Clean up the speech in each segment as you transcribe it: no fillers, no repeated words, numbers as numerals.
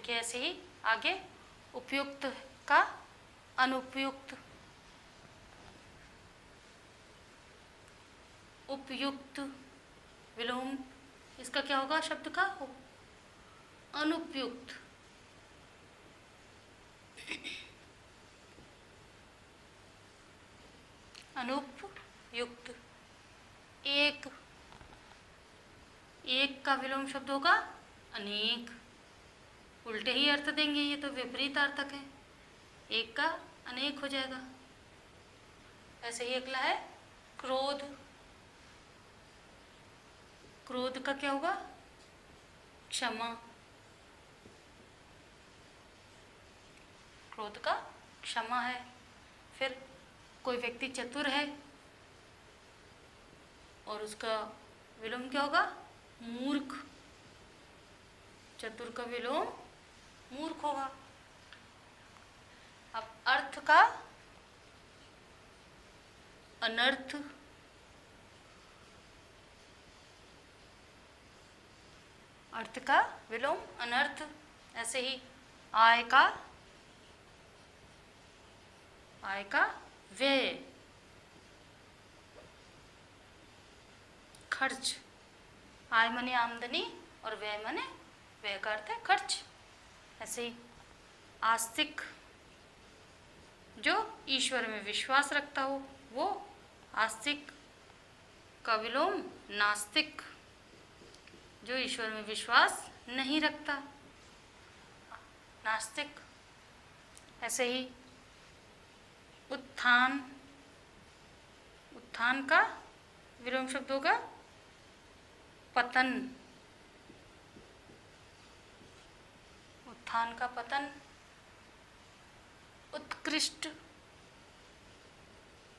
देखिए ऐसे ही आगे उपयुक्त का अनुपयुक्त, उपयुक्त विलोम इसका क्या होगा शब्द का? अनुपयुक्त। अनुपयुक्त। एक, एक का विलोम शब्द होगा अनेक। उल्टे ही अर्थ देंगे, ये तो विपरीत अर्थक है। एक का अनेक हो जाएगा। ऐसे ही अगला है क्रोध। क्रोध का क्या होगा? क्षमा। क्रोध का क्षमा है। फिर कोई व्यक्ति चतुर है और उसका विलोम क्या होगा? मूर्ख। चतुर का विलोम मूर्ख होगा। अब अर्थ का अनर्थ। अर्थ का विलोम अनर्थ। ऐसे ही आय का व्यय। खर्च। आय माने आमदनी और व्यय माने व्यय का अर्थ है खर्च। ऐसे ही आस्तिक, जो ईश्वर में विश्वास रखता हो वो आस्तिक का विलोम नास्तिक, जो ईश्वर में विश्वास नहीं रखता, नास्तिक। ऐसे ही उत्थान। उत्थान का विलोम शब्द होगा पतन। उत्थान का पतन। उत्कृष्ट।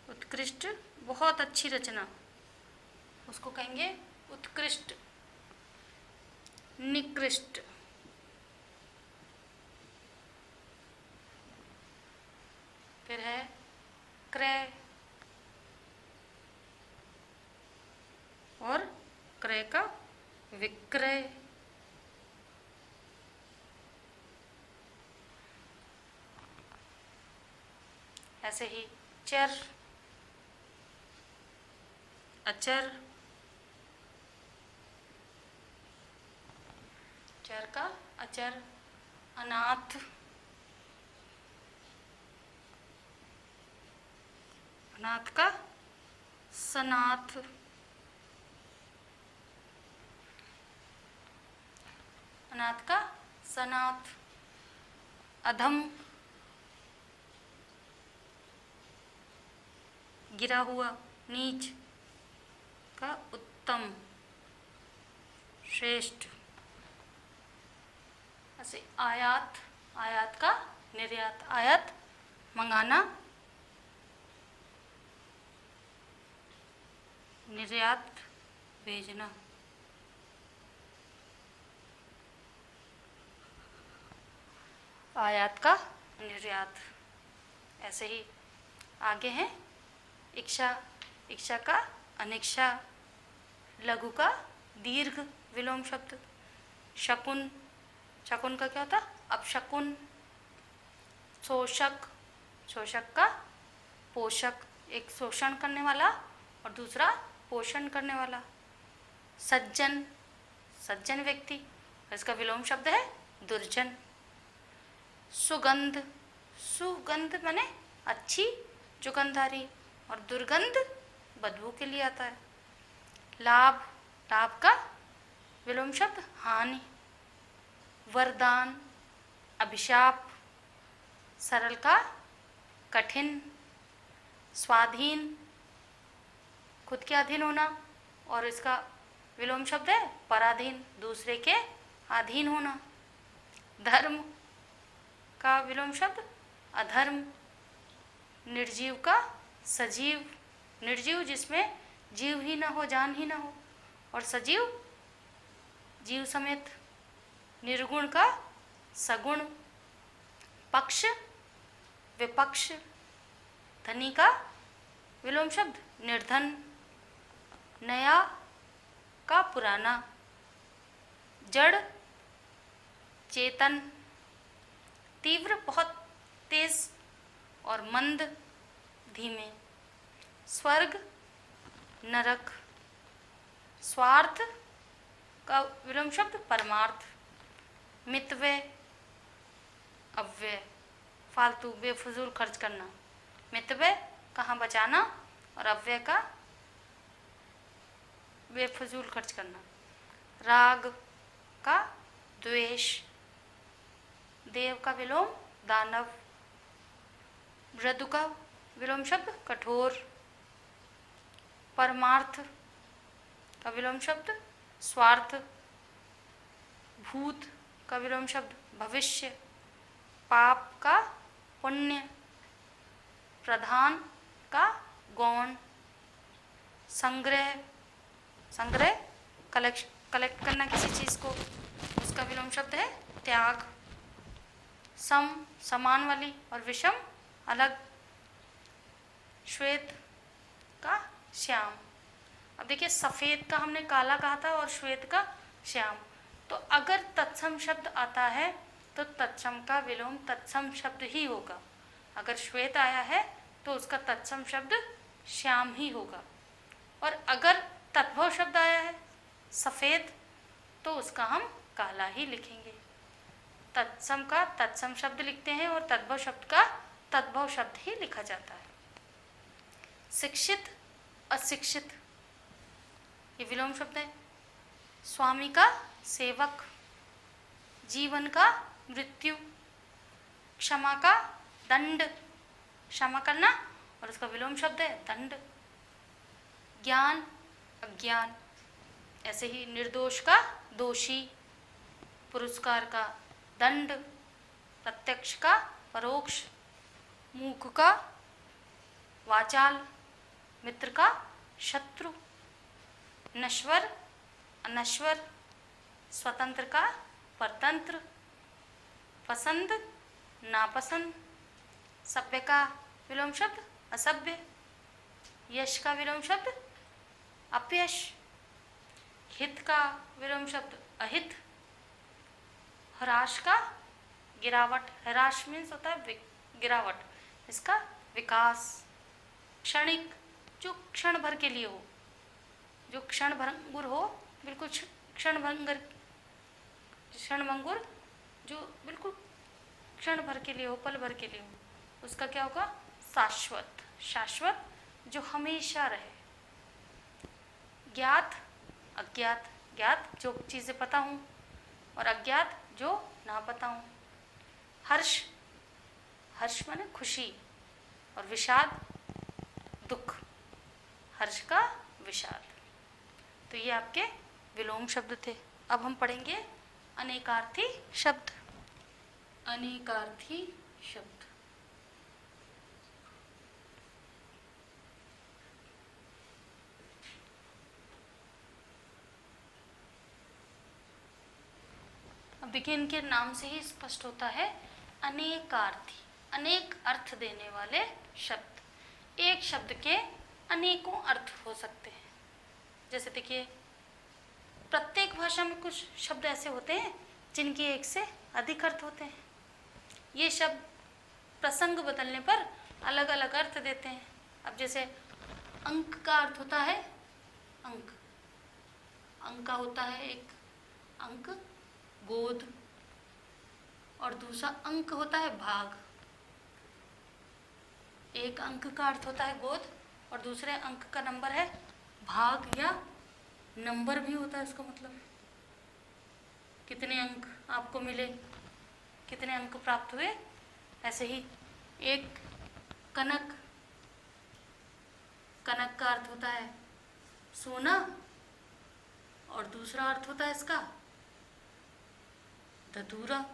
उत्कृष्ट बहुत अच्छी रचना, उसको कहेंगे उत्कृष्ट। निकृष्ट। फिर है क्रय और क्रय का विक्रय। ऐसे ही चर, अचर। चर का अचर। अनाथ। अनाथ का सनाथ। अनाथ का सनाथ। अधम, गिरा हुआ, नीच का उत्तम, श्रेष्ठ। ऐसे आयात। आयात का निर्यात। आयात मंगाना, निर्यात भेजना। आयात का निर्यात। ऐसे ही आगे हैं इच्छा। इच्छा का अनिच्छा। लघु का दीर्घ विलोम शब्द शकुन। शकुन का क्या होता? अपशकुन। शोषक। शोषक का पोषक, एक शोषण करने वाला और दूसरा पोषण करने वाला। सज्जन। सज्जन व्यक्ति, इसका विलोम शब्द है दुर्जन। सुगंध। सुगंध माने अच्छी, जो गंधारी, और दुर्गंध बदबू के लिए आता है। लाभ। लाभ का विलोम शब्द हानि। वरदान। अभिशाप। सरल का कठिन। स्वाधीन, खुद के अधीन होना, और इसका विलोम शब्द है पराधीन, दूसरे के अधीन होना। धर्म का विलोम शब्द अधर्म। निर्जीव का सजीव। निर्जीव जिसमें जीव ही ना हो, जान ही ना हो, और सजीव जीव समेत। निर्गुण का सगुण। पक्ष विपक्ष। धनी का विलोम शब्द निर्धन। नया का पुराना। जड़ चेतन। तीव्र बहुत तेज और मंद धीमे। स्वर्ग नरक। स्वार्थ का विलोम शब्द परमार्थ। मितव्यय अव्यय, फालतू बेफजूल खर्च करना। मितव्यय कहाँ बचाना और अव्यय का बेफजूल खर्च करना। राग का द्वेष। देव का विलोम दानव। मृदु का विलोम शब्द कठोर। परमार्थ का विलोम शब्द स्वार्थ। भूत का विलोम शब्द भविष्य। पाप का पुण्य। प्रधान का गौण। संग्रह, संग्रह कलेक्ट करना किसी चीज को, उसका विलोम शब्द है त्याग। सम समान वाली और विषम अलग। श्वेत का श्याम। अब देखिए सफेद का हमने काला कहा था और श्वेत का श्याम। तो अगर तत्सम शब्द आता है तो तत्सम का विलोम तत्सम शब्द ही होगा। अगर श्वेत आया है तो उसका तत्सम शब्द श्याम ही होगा। और अगर तद्भव शब्द आया है सफेद तो उसका हम काला ही लिखेंगे। तत्सम का तत्सम शब्द लिखते हैं और तद्भव शब्द का तद्भव शब्द ही लिखा जाता है। शिक्षित अशिक्षित ये विलोम शब्द है। स्वामी का सेवक। जीवन का मृत्यु। क्षमा का दंड, क्षमा करना और उसका विलोम शब्द है दंड। ज्ञान अज्ञान, ऐसे ही निर्दोष का दोषी। पुरस्कार का दंड। प्रत्यक्ष का परोक्ष। मूक का वाचाल। मित्र का शत्रु। नश्वर अनश्वर। स्वतंत्र का परतंत्र। पसंद नापसंद। सभ्य का विलोम शब्द असभ्य। यश का विलोम शब्द अपयश। हित का विलोम शब्द अहित। ह्रास का गिरावट। ह्रास मीन्स होता है गिरावट, इसका विकास। क्षणिक जो क्षण भर के लिए हो, जो क्षण भंगुर हो, बिल्कुल क्षणभंगुर जो बिल्कुल क्षण भर के लिए हो, पल भर के लिए हो, उसका क्या होगा शाश्वत। शाश्वत जो हमेशा रहे। ज्ञात अज्ञात। ज्ञात जो चीज़ें पता हूँ और अज्ञात जो ना पता हूँ। हर्ष, हर्ष माने खुशी और विषाद दुख। हर्ष का विषाद। तो ये आपके विलोम शब्द थे। अब हम पढ़ेंगे अनेकार्थी शब्द। अनेकार्थी शब्द। अब देखिए इनके नाम से ही स्पष्ट होता है अनेकार्थी, अनेक अर्थ देने वाले शब्द। एक शब्द के अनेकों अर्थ हो सकते हैं। जैसे देखिए प्रत्येक भाषा में कुछ शब्द ऐसे होते हैं जिनके एक से अधिक अर्थ होते हैं। ये शब्द प्रसंग बदलने पर अलग अलग अर्थ देते हैं। अब जैसे अंक का अर्थ होता है अंक। अंक का होता है एक अंक गोद और दूसरा अंक होता है भाग। एक अंक का अर्थ होता है गोद और दूसरे अंक का नंबर है भाग या नंबर भी होता है। इसका मतलब कितने अंक आपको मिले, कितने अंक प्राप्त हुए। ऐसे ही एक कनक, कनक का अर्थ होता है सोना और दूसरा अर्थ होता है इसका धतूरा।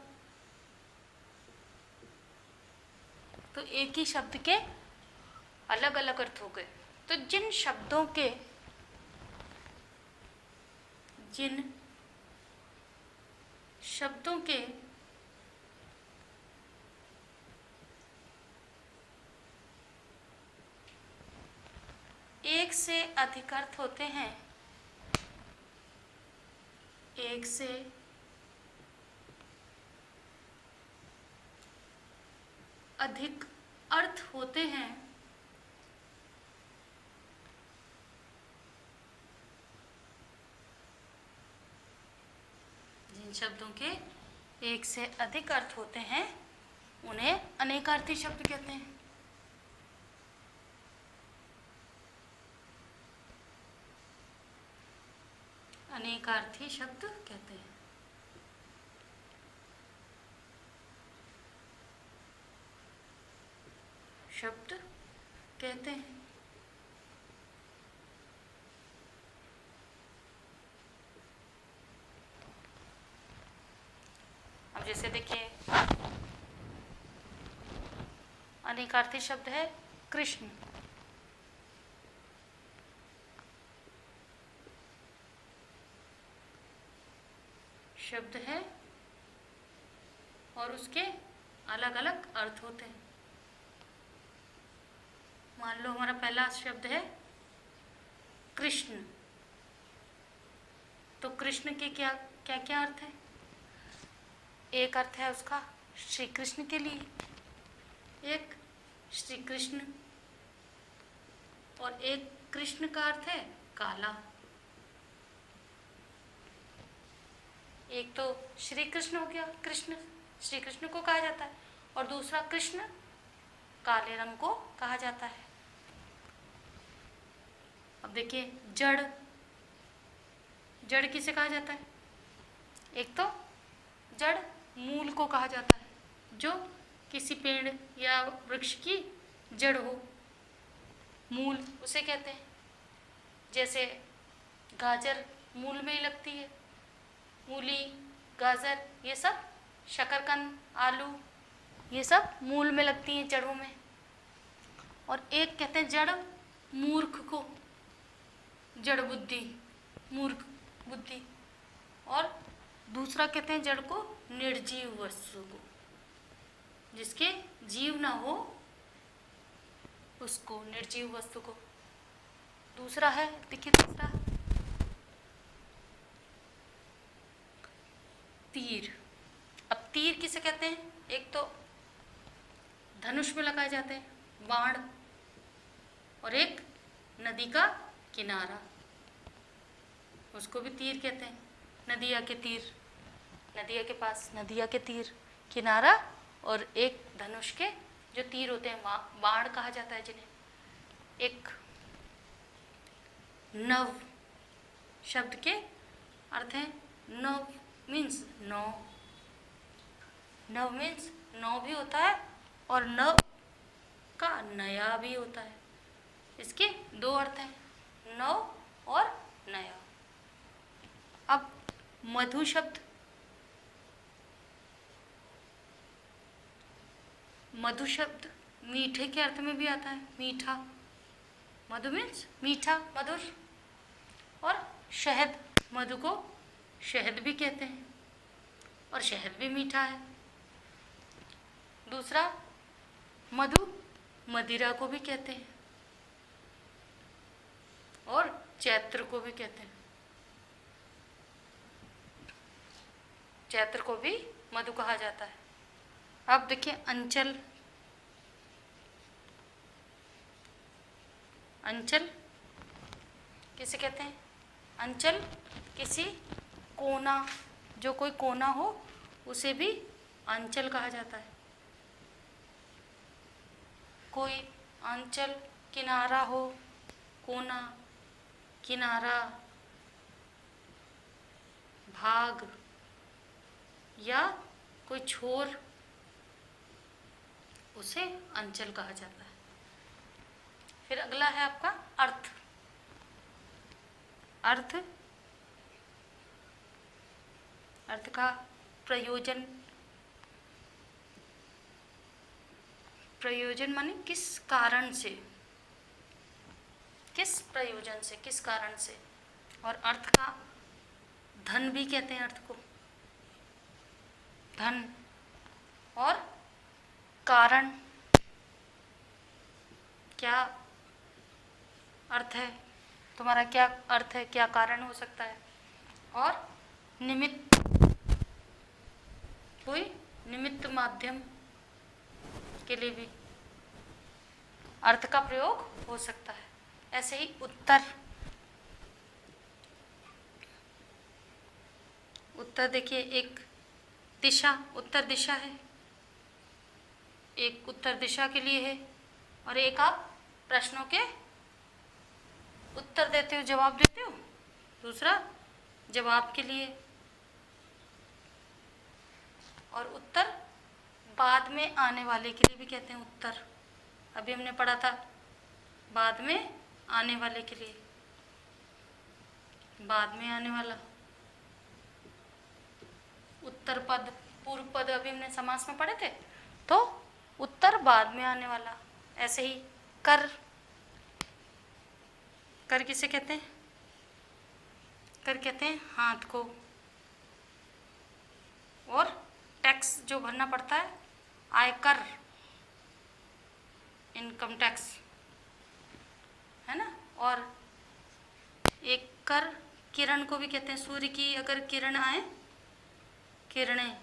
तो एक ही शब्द के अलग अलग अर्थ हो गए। तो जिन शब्दों के एक से अधिक अर्थ होते हैं, एक से अधिक अर्थ होते हैं जिन शब्दों के एक से अधिक अर्थ होते हैं उन्हें अनेकार्थी शब्द कहते हैं। अनेकार्थी शब्द कहते हैं। शब्द कहते हैं। अब जैसे देखिए अनेकार्थी शब्द है कृष्ण, शब्द है और उसके अलग अलग अर्थ होते हैं। मान लो हमारा पहला शब्द है कृष्ण, तो कृष्ण के क्या क्या क्या अर्थ है? एक अर्थ है उसका श्री कृष्ण के लिए, एक श्री कृष्ण, और एक कृष्ण का अर्थ है काला। एक तो श्री कृष्ण हो गया, कृष्ण श्री कृष्ण को कहा जाता है, और दूसरा कृष्ण काले रंग को कहा जाता है। अब देखिए जड़, जड़ किसे कहा जाता है? एक तो जड़ मूल को कहा जाता है, जो किसी पेड़ या वृक्ष की जड़ हो, मूल उसे कहते हैं। जैसे गाजर मूल में ही लगती है, मूली, गाजर, ये सब शकरकंद, आलू, ये सब मूल में लगती हैं, जड़ों में। और एक कहते हैं जड़ मूर्ख को, जड़ बुद्धि, मूर्ख बुद्धि। और दूसरा कहते हैं जड़ को निर्जीव वस्तु को, जिसके जीव ना हो उसको, निर्जीव वस्तु को। दूसरा है, देखिए तीसरा तीर। अब तीर किसे कहते हैं? एक तो धनुष में लगाए जाते हैं बाण, और एक नदी का किनारा, उसको भी तीर कहते हैं। नदिया के तीर, नदिया के पास नदिया के तीर, किनारा, और एक धनुष के जो तीर होते हैं बाण कहा जाता है जिन्हें। एक नव शब्द के अर्थ है नव मीन्स नौ, नव मीन्स नौ भी होता है, और नव का नया भी होता है। इसके दो अर्थ हैं, नव और नया। अब मधु शब्द, मधु शब्द मीठे के अर्थ में भी आता है, मीठा। मधु मीन्स मीठा, मधुर। और शहद, मधु को शहद भी कहते हैं, और शहद भी मीठा है। दूसरा मधु मदिरा को भी कहते हैं, और चैत्र को भी कहते हैं, चैत्र को भी मधु कहा जाता है। अब देखिए अंचल, अंचल किसे कहते हैं? अंचल किसी कोना, जो कोई कोना हो उसे भी अंचल कहा जाता है। कोई अंचल किनारा हो, कोना, किनारा, भाग या कोई छोर, उसे अंचल कहा जाता है। फिर अगला है आपका अर्थ। अर्थ, अर्थ का प्रयोजन, प्रयोजन माने किस कारण से, किस प्रयोजन से, किस कारण से। और अर्थ का धन भी कहते हैं, अर्थ को धन। और कारण, क्या अर्थ है तुम्हारा, क्या अर्थ है, क्या कारण हो सकता है। और निमित्त, कोई निमित्त माध्यम, के लिए भी अर्थ का प्रयोग हो सकता है। ऐसे ही उत्तर, उत्तर देखिए एक दिशा, उत्तर दिशा है, एक उत्तर दिशा के लिए है, और एक आप प्रश्नों के उत्तर देते हो, जवाब देते हो, दूसरा जवाब के लिए। और उत्तर बाद में आने वाले के लिए भी कहते हैं उत्तर। अभी हमने पढ़ा था बाद में आने वाले के लिए, बाद में आने वाला। उत्तर पद, पूर्व पद अभी हमने समास में पढ़े थे, तो उत्तर बाद में आने वाला। ऐसे ही कर, कर किसे कहते हैं? कर कहते हैं हाथ को। और टैक्स जो भरना पड़ता है, आयकर, इनकम टैक्स, है ना। और एक कर किरण को भी कहते हैं, सूर्य की अगर किरण आए, किरणें।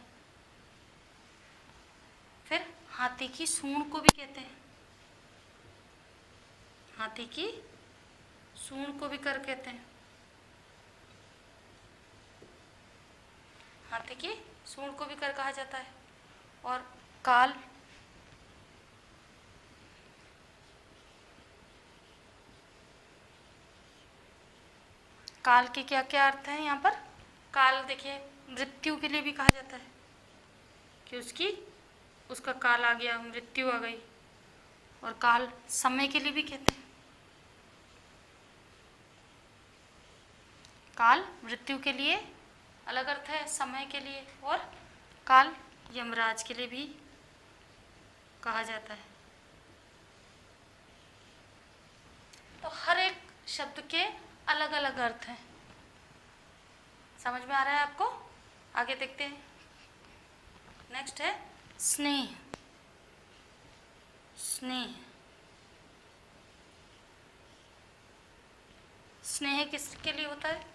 फिर हाथी की सूंड को भी कहते हैं, हाथी की सूंड को भी कर कहते हैं, हाथी की सूंड को भी कर कहा जाता है। और काल, काल के क्या क्या अर्थ हैं यहाँ पर? काल देखिए मृत्यु के लिए भी कहा जाता है कि उसका काल आ गया, मृत्यु आ गई। और काल समय के लिए भी कहते हैं, काल मृत्यु के लिए अलग अर्थ है, समय के लिए। और काल यमराज के लिए भी कहा जाता है। तो हर एक शब्द के अलग अलग अर्थ हैं। समझ में आ रहा है आपको? आगे देखते हैं। नेक्स्ट है स्नेह। स्नेह, स्नेह किसके लिए होता है?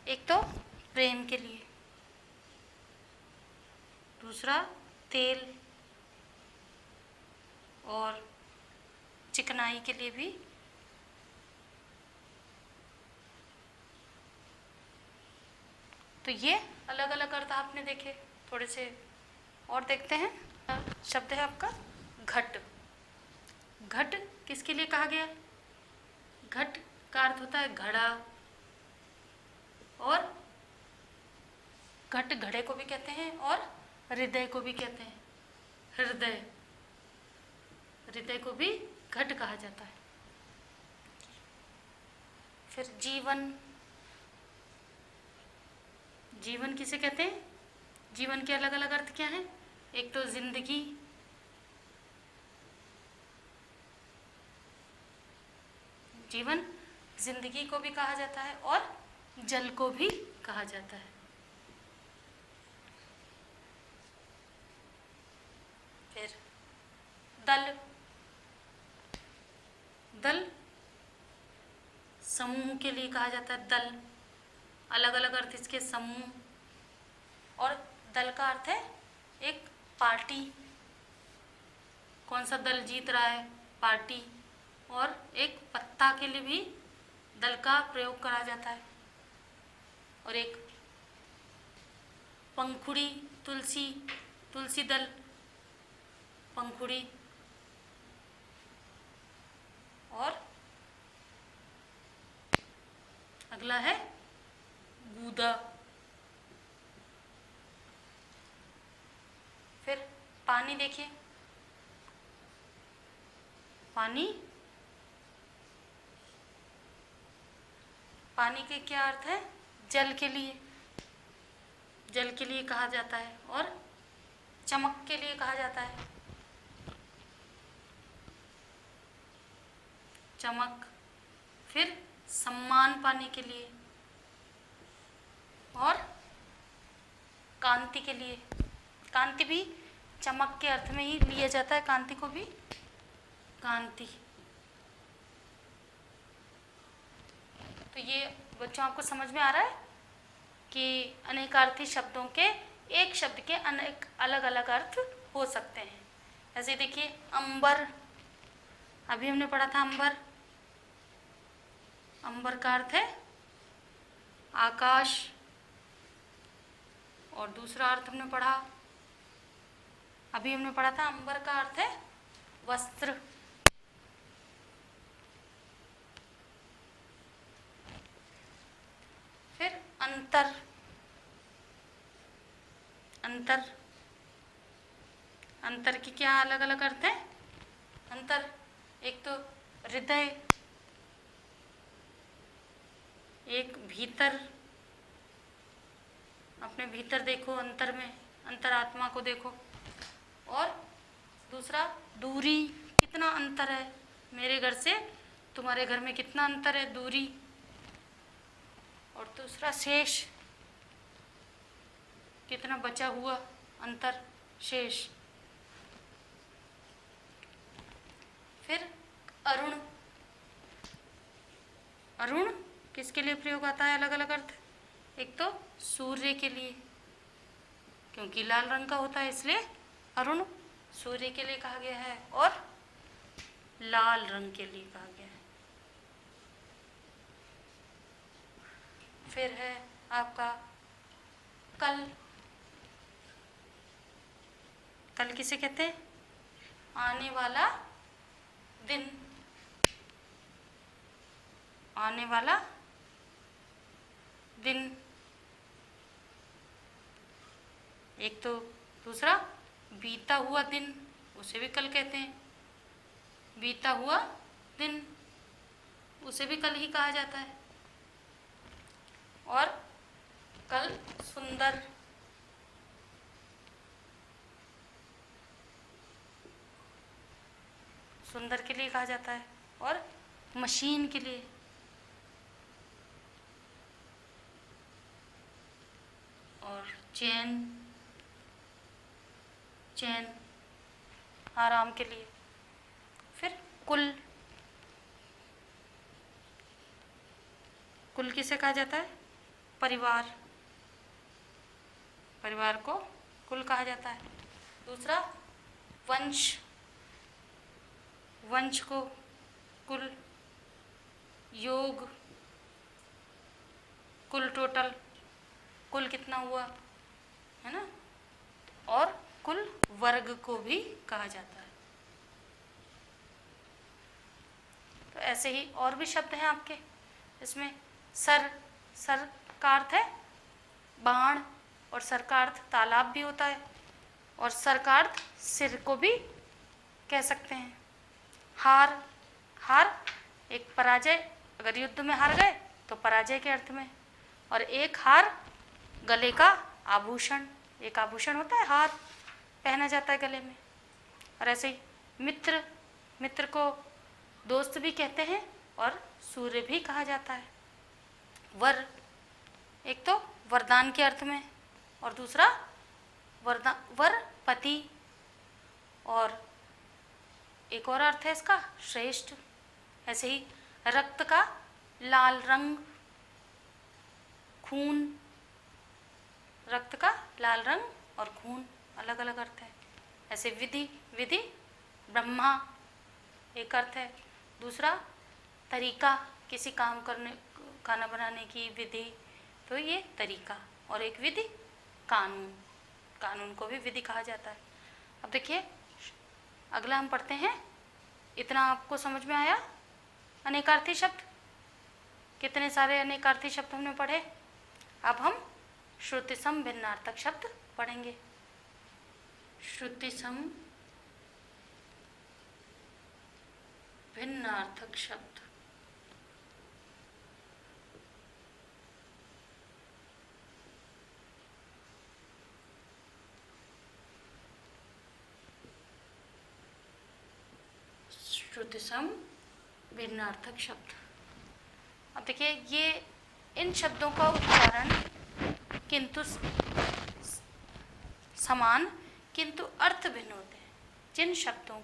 एक तो प्रेम के लिए, दूसरा तेल और चिकनाई के लिए भी। तो ये अलग अलग अर्थ आपने देखे, थोड़े से और देखते हैं। शब्द है आपका घट। घट किसके लिए कहा गया है? घट का अर्थ होता है घड़ा, और घट घड़े को भी कहते हैं और हृदय को भी कहते हैं। हृदय, हृदय को भी घट कहा जाता है। फिर जीवन, जीवन किसे कहते हैं? जीवन के अलग अलग अर्थ क्या हैं? एक तो जिंदगी, जीवन जिंदगी को भी कहा जाता है और जल को भी कहा जाता है। फिर दल, दल समूह के लिए कहा जाता है। दल, अलग अलग अर्थ इसके, समूह। और दल का अर्थ है एक पार्टी, कौन सा दल जीत रहा है, पार्टी। और एक पत्ता के लिए भी दल का प्रयोग करा जाता है। और एक पंखुड़ी, तुलसी, तुलसी दल, पंखुड़ी। और अगला है गूदा। फिर पानी देखिए, पानी, पानी के क्या अर्थ है? जल के लिए, जल के लिए कहा जाता है। और चमक के लिए कहा जाता है, चमक। फिर सम्मान पाने के लिए, और कांति के लिए। कांति भी चमक के अर्थ में ही लिया जाता है, कांति को भी, कांति। तो ये बच्चों आपको समझ में आ रहा है कि अनेकार्थी शब्दों के, एक शब्द के अनेक अलग अलग अर्थ हो सकते हैं। ऐसे देखिए अंबर, अभी हमने पढ़ा था अंबर। अंबर का अर्थ है आकाश, और दूसरा अर्थ हमने पढ़ा, अभी हमने पढ़ा था अंबर का अर्थ है वस्त्र। फिर अंतर, अंतर, अंतर की क्या अलग अलग अर्थ है? अंतर, एक तो हृदय, एक भीतर, अपने भीतर देखो, अंतर में अंतरात्मा को देखो, और दूसरा दूरी, कितना अंतर है मेरे घर से तुम्हारे घर में, कितना अंतर है, दूरी। और दूसरा शेष, कितना बचा हुआ अंतर, शेष। फिर अरुण, अरुण किसके लिए प्रयोग आता है? अलग अलग अर्थ। एक तो सूर्य के लिए, क्योंकि लाल रंग का होता है इसलिए अरुण सूर्य के लिए कहा गया है, और लाल रंग के लिए कहा गया है। फिर है आपका कल, कल किसे कहते हैं? आने वाला दिन, आने वाला दिन। एक तो दूसरा बीता हुआ दिन, उसे भी कल कहते हैं, बीता हुआ दिन, उसे भी कल ही कहा जाता है। और कल सुंदर, सुंदर के लिए कहा जाता है, और मशीन के लिए, और चैन, चैन आराम के लिए। फिर कुल, कुल किसे कहा जाता है? परिवार, परिवार को कुल कहा जाता है। दूसरा वंश, वंश को कुल, योग, कुल टोटल, कुल कितना हुआ, है ना। और कुल वर्ग को भी कहा जाता है। तो ऐसे ही और भी शब्द हैं आपके इसमें। सर, सर का अर्थ है बाण, और सर का अर्थ तालाब भी होता है, और सर का अर्थ सिर को भी कह सकते हैं। हार, हार एक पराजय, अगर युद्ध में हार गए तो पराजय के अर्थ में। और एक हार गले का आभूषण, एक आभूषण होता है, हार पहना जाता है गले में। और ऐसे ही मित्र, मित्र को दोस्त भी कहते हैं, और सूर्य भी कहा जाता है। वर, एक तो वरदान के अर्थ में, और दूसरा वरदान, वर पति, और एक और अर्थ है इसका श्रेष्ठ। ऐसे ही रक्त का लाल रंग, खून, रक्त का लाल रंग और खून, अलग अलग अर्थ है। ऐसे विधि, विधि ब्रह्मा एक अर्थ है। दूसरा तरीका, किसी काम करने, खाना बनाने की विधि, तो ये तरीका। और एक विधि कानून, कानून को भी विधि कहा जाता है। अब देखिए अगला हम पढ़ते हैं। इतना आपको समझ में आया? अनेकार्थी शब्द, कितने सारे अनेकार्थी शब्द हमने पढ़े। अब हम श्रुतिसम भिन्नार्थक शब्द पढ़ेंगे। श्रुतिसम भिन्नार्थक शब्द, श्रुतिसम भिन्नार्थक शब्द। अब देखिए ये इन शब्दों का उच्चारण किंतु समान, किंतु अर्थ भिन्न होते हैं। जिन शब्दों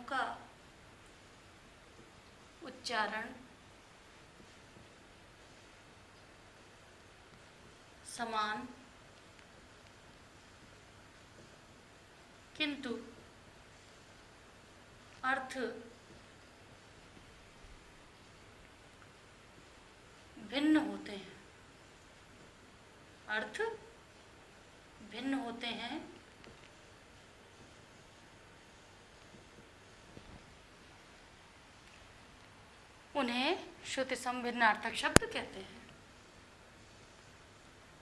का उच्चारण समान किंतु अर्थ भिन्न होते हैं। अर्थ भिन्न होते हैं। उन्हें श्रुति सम भिन्नार्थक शब्द कहते हैं।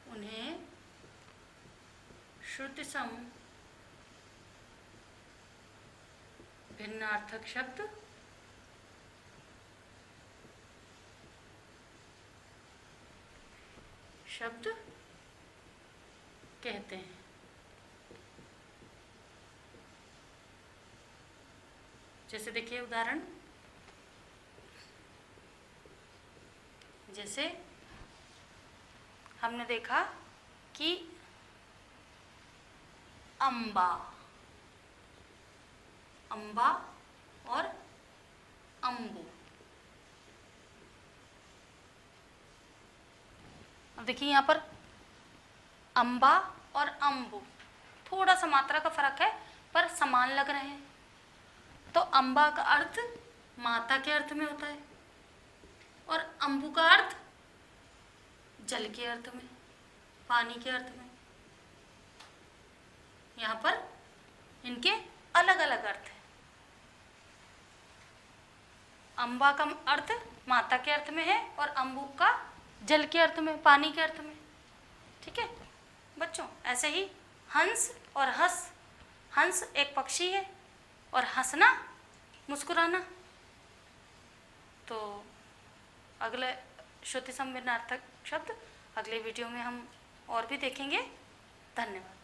उन्हें श्रुति सम भिन्नार्थक शब्द कहते हैं। जैसे देखिए उदाहरण, जैसे हमने देखा कि अम्बा, अम्बा और अम्बु। अब देखिए यहाँ पर अम्बा और अम्बु थोड़ा सा मात्रा का फर्क है पर समान लग रहे हैं। तो अम्बा का अर्थ माता के अर्थ में होता है और अम्बु का अर्थ जल के अर्थ में, पानी के अर्थ में। यहाँ पर इनके अलग अलग अर्थ हैं। अम्बा का अर्थ माता के अर्थ में है और अम्बु का जल के अर्थ में, पानी के अर्थ में। ठीक है बच्चों, ऐसे ही हंस और हंस, हंस एक पक्षी है और हंसना मुस्कुराना। तो अगले श्रुति सम भिन्नार्थक शब्द अगले वीडियो में हम और भी देखेंगे। धन्यवाद।